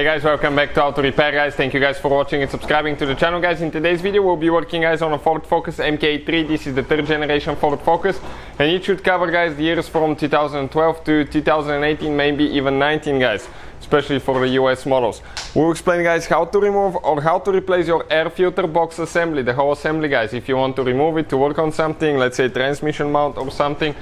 Hey guys, welcome back to How to Repair, guys. Thank you guys for watching and subscribing to the channel, guys. In today's video we'll be working, guys, on a Ford Focus MK3. This is the third generation Ford Focus, and it should cover, guys, the years from 2012 to 2018, maybe even 19, guys, especially for the US models. We'll explain, guys, how to remove or how to replace your air filter box assembly, the whole assembly, guys. If you want to remove it to work on something, let's say transmission mount or something,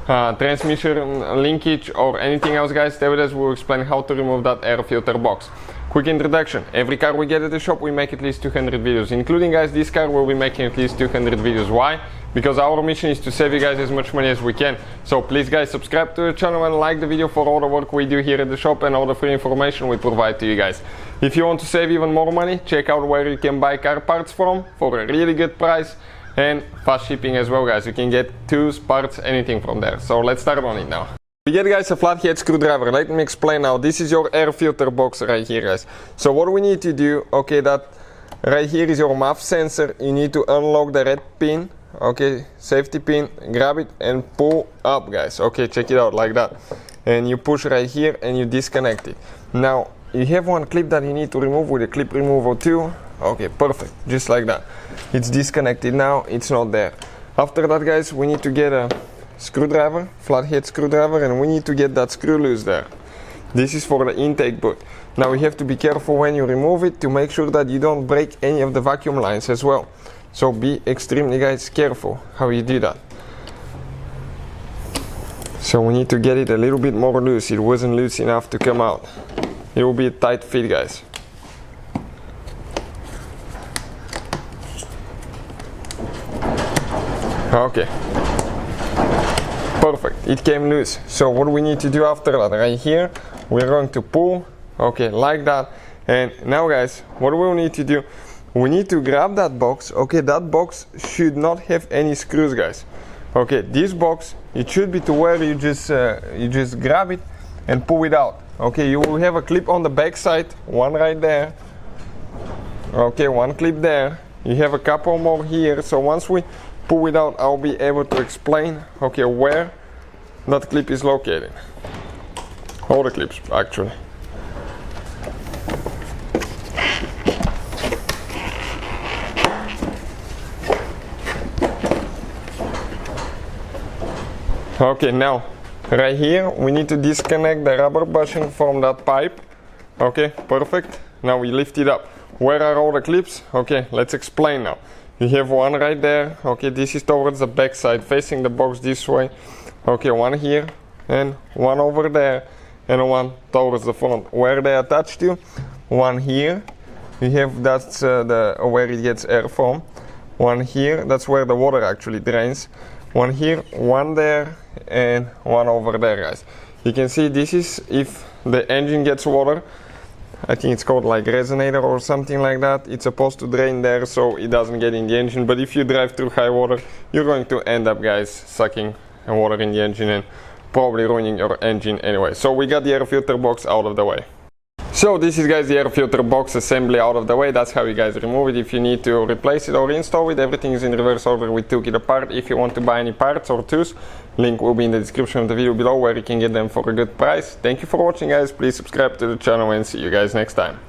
transmission linkage or anything else, guys, stay with us. We'll explain how to remove that air filter box. Quick introduction: every car we get at the shop, we make at least 200 videos, including, guys, this car we'll be making at least 200 videos. Why? Because our mission is to save you guys as much money as we can. So please, guys, subscribe to the channel and like the video for all the work we do here at the shop and all the free information we provide to you guys. If you want to save even more money, check out where you can buy car parts from for a really good price and fast shipping as well, guys. You can get tools, parts, anything from there. So let's start on it now. We get, guys, a flathead screwdriver. Let me explain now. This is your air filter box right here, guys. So what we need to do, okay, that right here is your MAF sensor. You need to unlock the red pin, okay, safety pin, grab it and pull up, guys. Okay, check it out like that. And you push right here and you disconnect it. Now you have one clip that you need to remove with a clip remover too. Okay, perfect, just like that. It's disconnected now, it's not there. After that, guys, we need to get a screwdriver, flathead screwdriver, and we need to get that screw loose there. This is for the intake boot. Now you have to be careful when you remove it to make sure that you don't break any of the vacuum lines as well. So be extremely, guys, careful how you do that. So we need to get it a little bit more loose. It wasn't loose enough to come out. It will be a tight fit, guys. Okay, perfect, it came loose. So what we need to do after that, right here, we're going to pull, okay, like that. And now, guys, what we will need to do, we need to grab that box. Okay, that box should not have any screws, guys. Okay, this box, it should be to where you just grab it and pull it out. Okay, you will have a clip on the back side, one right there. Okay, one clip there. You have a couple more here. So once we pull it out, I'll be able to explain, okay, where that clip is located. All the clips, actually. Okay, now right here we need to disconnect the rubber bushing from that pipe. Okay, perfect. Now we lift it up. Where are all the clips? Okay, let's explain now. You have one right there. Okay, this is towards the back side, facing the box this way. Okay, one here and one over there and one towards the front. Where they attach to? One here. You have that's where it gets air from. One here, that's where the water actually drains. One here, one there, and one over there, guys. You can see this is if the engine gets water. I think it's called like resonator or something like that. It's supposed to drain there so it doesn't get in the engine, but if you drive through high water, you're going to end up, guys, sucking water in the engine and probably ruining your engine anyway. So we got the air filter box out of the way. So this is, guys, the air filter box assembly out of the way. That's how you guys remove it. If you need to replace it or install it, everything is in reverse order. We took it apart. If you want to buy any parts or tools, link will be in the description of the video below where you can get them for a good price. Thank you for watching, guys. Please subscribe to the channel and see you guys next time.